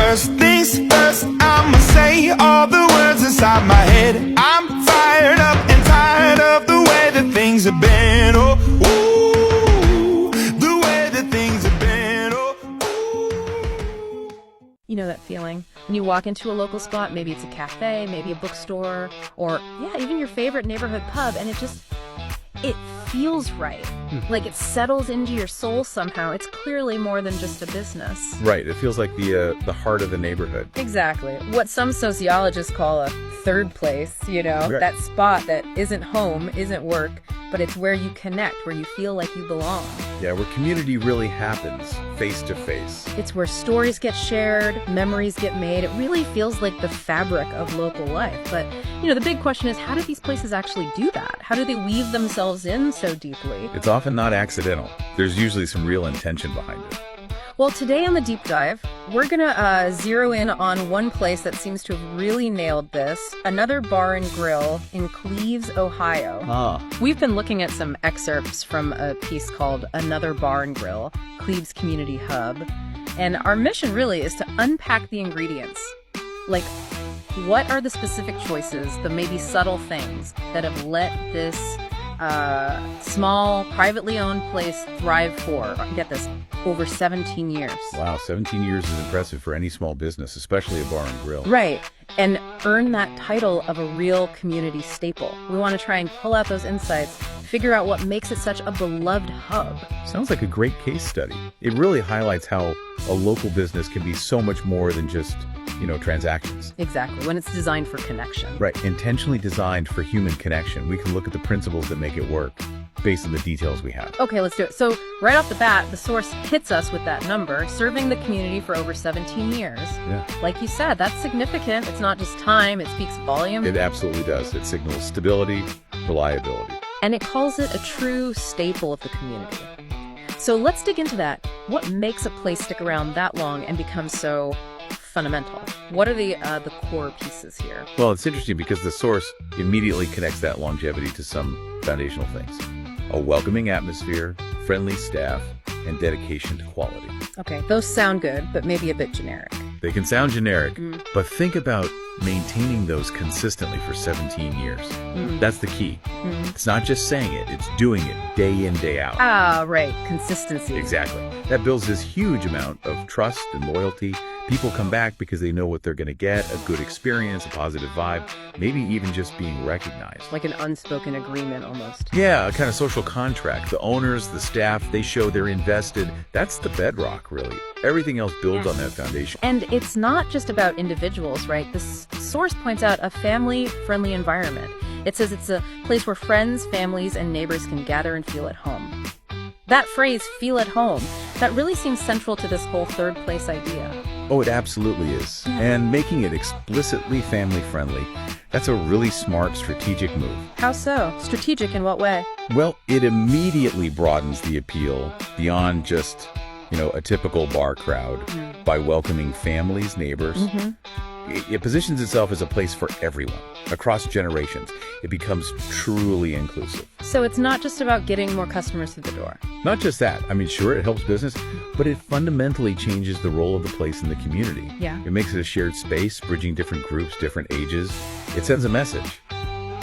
First things first, I'ma say all the words inside my head. I'm fired up and tired of the way that things have been. Oh, ooh, the way that things have been. Oh, ooh. You know that feeling? When you walk into a local spot, maybe it's a cafe, maybe a bookstore, or yeah, even your favorite neighborhood pub, and it feels right. Like it settles into your soul somehow. It's clearly more than just a business. Right. It feels like the heart of the neighborhood. Exactly. What some sociologists call a third place, you know, Right. that spot that isn't home, isn't work, but it's where you connect, where you feel like you belong. Yeah, where community really happens, face to face. It's where stories get shared, memories get made. It really feels like the fabric of local life. But, you know, the big question is, how do these places actually do that? How do they weave themselves in so deeply? It's often not accidental. There's usually some real intention behind it. Well, today on the Deep Dive, we're going to zero in on one place that seems to have really nailed this, Another Bar and Grill in Cleves, Ohio. We've been looking at some excerpts from a piece called Another Bar and Grill, Cleves Community Hub, and our mission really is to unpack the ingredients. Like, what are the specific choices, the maybe subtle things that have let this small, privately owned place thrive for, get this, over 17 years. Wow, 17 years is impressive for any small business, especially a bar and grill. Right, and earn that title of a real community staple. We want to try and pull out those insights, figure out what makes it such a beloved hub. Sounds like a great case study. It really highlights how a local business can be so much more than just, transactions. Exactly, when it's designed for connection. Right, intentionally designed for human connection. We can look at the principles that make it work based on the details we have. Okay, let's do it. So right off the bat, the source hits us with that number, serving the community for over 17 years. Yeah. Like you said, that's significant. It's not just time, it speaks volume. It absolutely does. It signals stability, reliability. And it calls it a true staple of the community. So let's dig into that. What makes a place stick around that long and become so fundamental? What are the core pieces here? Well, it's interesting because the source immediately connects that longevity to some foundational things. A welcoming atmosphere, friendly staff, and dedication to quality. Okay, those sound good, but maybe a bit generic. They can sound generic, but think about maintaining those consistently for 17 years. That's the key. It's not just saying it, it's doing it day in, day out. Ah, right, consistency. Exactly. That builds this huge amount of trust and loyalty. People come back because they know what they're going to get, a good experience, a positive vibe, maybe even just being recognized. Like an unspoken agreement almost. Yeah, a kind of social contract. The owners, the staff, they show they're invested. That's the bedrock, really. Everything else builds on that foundation. And it's not just about individuals, right? This source points out a family-friendly environment. It says it's a place where friends, families, and neighbors can gather and feel at home. That phrase, feel at home, that really seems central to this whole third place idea. Oh, it absolutely is. And making it explicitly family-friendly, that's a really smart strategic move. How so? Strategic in what way? Well, it immediately broadens the appeal beyond just, a typical bar crowd by welcoming families, neighbors. It positions itself as a place for everyone, across generations. It becomes truly inclusive. So it's not just about getting more customers through the door. Not just that. I mean, sure, it helps business, but it fundamentally changes the role of the place in the community. Yeah. It makes it a shared space, bridging different groups, different ages. It sends a message.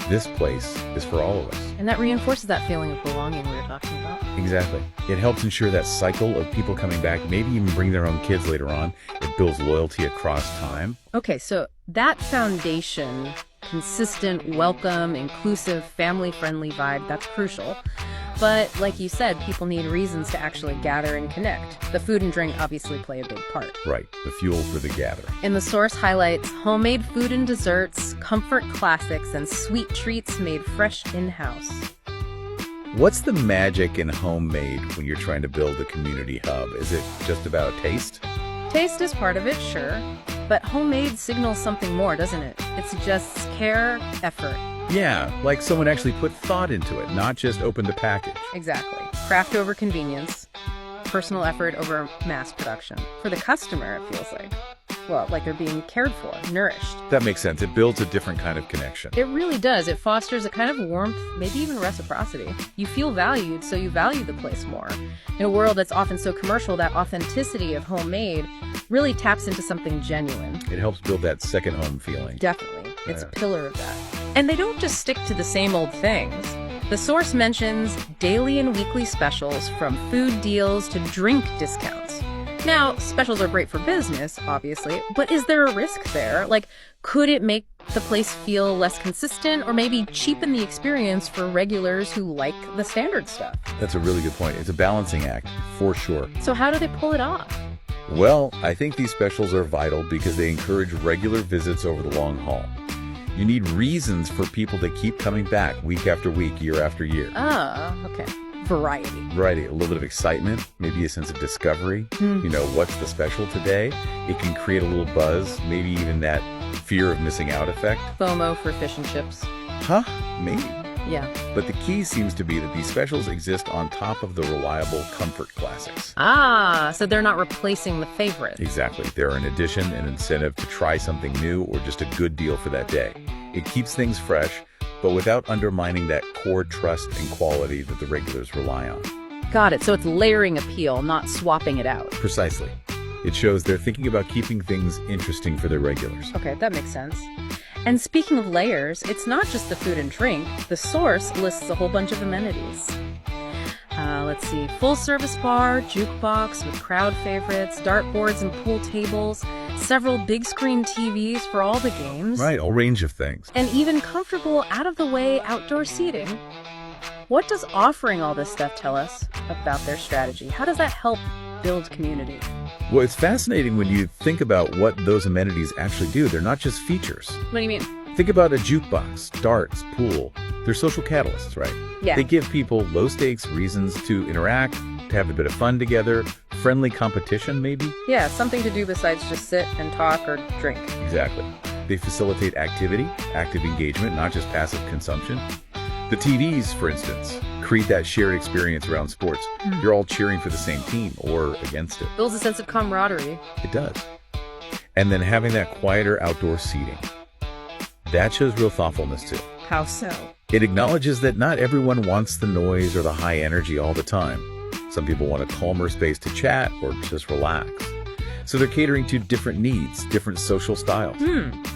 This place is for all of us. And that reinforces that feeling of belonging we were talking about. Exactly. It helps ensure that cycle of people coming back, maybe even bring their own kids later on. It builds loyalty across time. Okay, so that foundation, consistent, welcome, inclusive, family-friendly vibe, that's crucial. But like you said, people need reasons to actually gather and connect. The food and drink obviously play a big part. Right, the fuel for the gathering. And the source highlights homemade food and desserts, comfort classics, and sweet treats made fresh in-house. What's the magic in homemade when you're trying to build a community hub? Is it just about taste? Taste is part of it, sure. But homemade signals something more, doesn't it? It suggests care, effort. Yeah, like someone actually put thought into it, not just opened the package. Exactly. Craft over convenience, personal effort over mass production. For the customer, it feels like they're being cared for, nourished. That makes sense. It builds a different kind of connection. It really does. It fosters a kind of warmth, maybe even reciprocity. You feel valued, so you value the place more. In a world that's often so commercial, that authenticity of homemade really taps into something genuine. It helps build that second home feeling. Definitely. It's a Yeah. pillar of that. And they don't just stick to the same old things. The source mentions daily and weekly specials, from food deals to drink discounts. Now, specials are great for business, obviously, but is there a risk there? Like, could it make the place feel less consistent, or maybe cheapen the experience for regulars who like the standard stuff? That's a really good point. It's a balancing act, for sure. So how do they pull it off? Well, I think these specials are vital because they encourage regular visits over the long haul. You need reasons for people to keep coming back week after week, year after year. Ah, okay. Variety. Variety, a little bit of excitement, maybe a sense of discovery. You know, what's the special today? It can create a little buzz, maybe even that fear of missing out effect. FOMO for fish and chips. Huh? Maybe. Yeah. But the key seems to be that these specials exist on top of the reliable comfort classics. Ah, so they're not replacing the favorite. Exactly. They're an addition, an incentive to try something new, or just a good deal for that day. It keeps things fresh, but without undermining that core trust and quality that the regulars rely on. Got it. So it's layering appeal, not swapping it out. Precisely. It shows they're thinking about keeping things interesting for their regulars. Okay, that makes sense. And speaking of layers, it's not just the food and drink. The source lists a whole bunch of amenities. Let's see, full-service bar, jukebox with crowd favorites, dartboards and pool tables, several big-screen TVs for all the games. Right, a range of things. And even comfortable, out-of-the-way outdoor seating. What does offering all this stuff tell us about their strategy? How does that help build community? Well, it's fascinating when you think about what those amenities actually do. They're not just features. What do you mean? Think about a jukebox, darts, pool. They're social catalysts, right? Yeah. They give people low-stakes reasons to interact, to have a bit of fun together, friendly competition, maybe? Yeah, something to do besides just sit and talk or drink. Exactly. They facilitate activity, active engagement, not just passive consumption. The TVs, for instance, create that shared experience around sports. You're all cheering for the same team or against it. Builds a sense of camaraderie. It does. And then having that quieter outdoor seating. That shows real thoughtfulness too. How so? It acknowledges that not everyone wants the noise or the high energy all the time. Some people want a calmer space to chat or just relax. So they're catering to different needs, different social styles.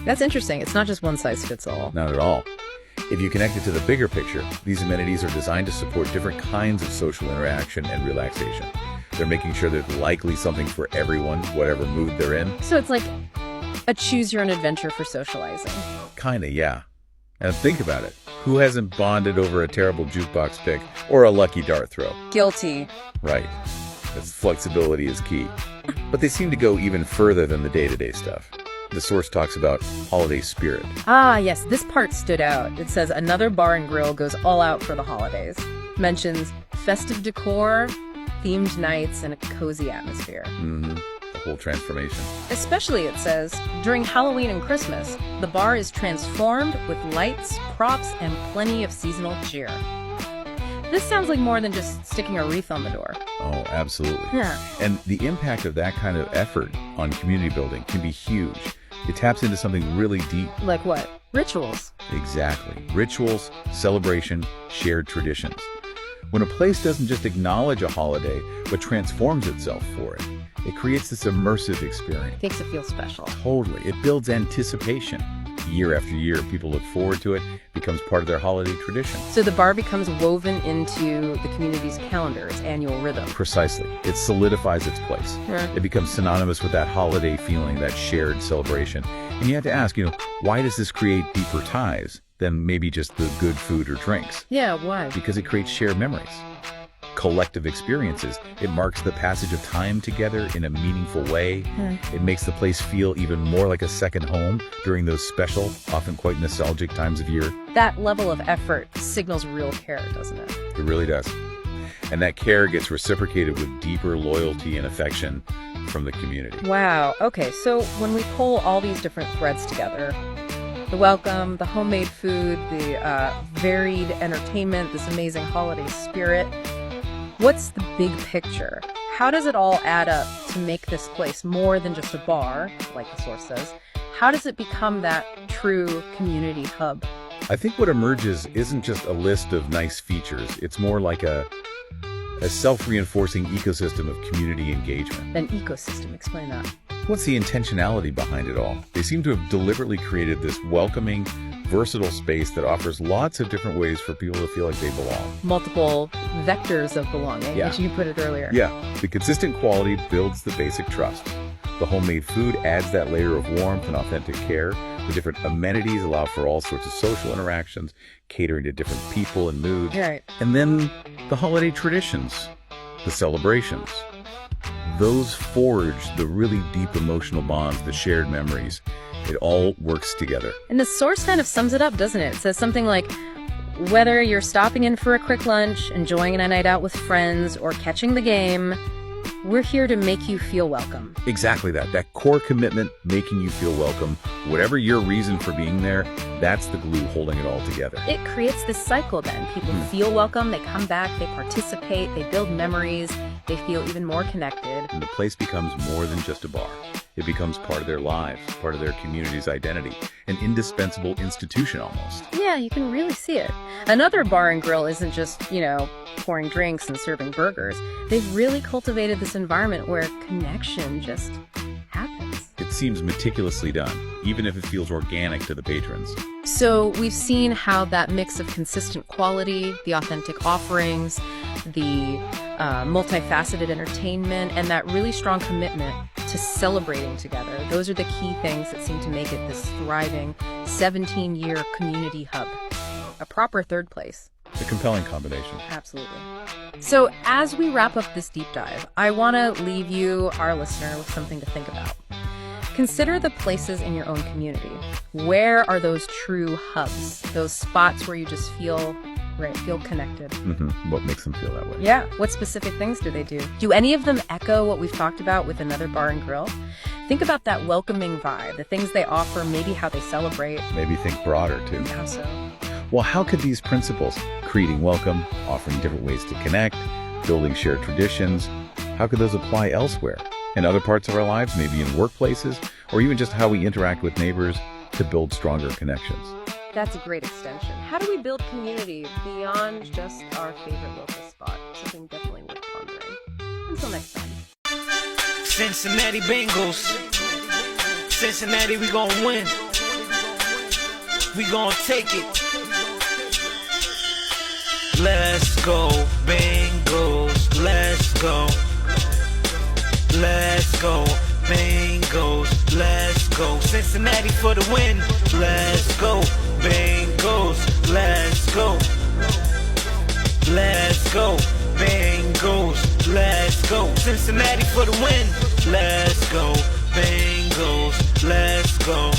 That's interesting. It's not just one size fits all. Not at all. If you connect it to the bigger picture, these amenities are designed to support different kinds of social interaction and relaxation. They're making sure there's likely something for everyone, whatever mood they're in. So it's like a choose-your-own-adventure for socializing. Kinda, yeah. And think about it. Who hasn't bonded over a terrible jukebox pick or a lucky dart throw? Guilty. Right. That's flexibility is key. But they seem to go even further than the day-to-day stuff. The source talks about holiday spirit. Ah, yes, this part stood out. It says another bar and grill goes all out for the holidays. Mentions festive decor, themed nights, and a cozy atmosphere. The whole transformation. Especially, it says, during Halloween and Christmas, the bar is transformed with lights, props, and plenty of seasonal cheer. This sounds like more than just sticking a wreath on the door. Oh, absolutely. Yeah. And the impact of that kind of effort on community building can be huge. It taps into something really deep. Like what? Rituals. Exactly. Rituals, celebration, shared traditions. When a place doesn't just acknowledge a holiday, but transforms itself for it, it creates this immersive experience. Makes it feel special. Totally. It builds anticipation. Year after year, people look forward to it, becomes part of their holiday tradition. So the bar becomes woven into the community's calendar, its annual rhythm. Precisely. It solidifies its place. Yeah. It becomes synonymous with that holiday feeling, that shared celebration. And you have to ask, why does this create deeper ties than maybe just the good food or drinks? Yeah, why? Because it creates shared memories, collective experiences. It marks the passage of time together in a meaningful way. It makes the place feel even more like a second home during those special, often quite nostalgic times of year. That level of effort signals real care, doesn't it? It really does. And that care gets reciprocated with deeper loyalty and affection from the community. Wow. Okay, so when we pull all these different threads together, the welcome, the homemade food, the varied entertainment, this amazing holiday spirit, what's the big picture? How does it all add up to make this place more than just a bar, like the source says? How does it become that true community hub? I think what emerges isn't just a list of nice features. It's more like a self-reinforcing ecosystem of community engagement. An ecosystem, explain that. What's the intentionality behind it all? They seem to have deliberately created this welcoming, versatile space that offers lots of different ways for people to feel like they belong. Multiple vectors of belonging, Yeah. which you put it earlier. Yeah, the consistent quality builds the basic trust. The homemade food adds that layer of warmth and authentic care. The different amenities allow for all sorts of social interactions, catering to different people and moods. Right. And then the holiday traditions, the celebrations. Those forge the really deep emotional bonds, the shared memories. It all works together. And the source kind of sums it up, doesn't it? It says something like, whether you're stopping in for a quick lunch, enjoying a night out with friends, or catching the game, we're here to make you feel welcome. Exactly that. That core commitment, making you feel welcome. Whatever your reason for being there, that's the glue holding it all together. It creates this cycle then. People feel welcome, they come back, they participate, they build memories, they feel even more connected. And the place becomes more than just a bar. It becomes part of their lives, part of their community's identity, an indispensable institution almost. Yeah, you can really see it. Another bar and grill isn't just, pouring drinks and serving burgers. They've really cultivated this environment where connection just happens. It seems meticulously done, even if it feels organic to the patrons. So we've seen how that mix of consistent quality, the authentic offerings, the multifaceted entertainment, and that really strong commitment to celebrating together. Those are the key things that seem to make it this thriving 17-year community hub. A proper third place. A compelling combination. Absolutely. So as we wrap up this deep dive, I want to leave you, our listener, with something to think about. Consider the places in your own community. Where are those true hubs? Those spots where you just feel connected. What makes them feel that way? Yeah. What specific things do they do? Do any of them echo what we've talked about with Another Bar and Grill? Think about that welcoming vibe, the things they offer, maybe how they celebrate. Maybe think broader, too. How so? Well, how could these principles, creating welcome, offering different ways to connect, building shared traditions, how could those apply elsewhere? In other parts of our lives, maybe in workplaces, or even just how we interact with neighbors to build stronger connections? That's a great extension. How do we build community beyond just our favorite local spot? Something definitely worth pondering. Until next time. Cincinnati Bengals. Cincinnati, we gonna win. We gonna take it. Let's go, Bengals. Let's go. Let's go, Bengals. Let's go. Cincinnati for the win. Let's go, Bengals. Let's go. Let's go, Bengals. Let's go. Cincinnati for the win. Let's go, Bengals. Let's go.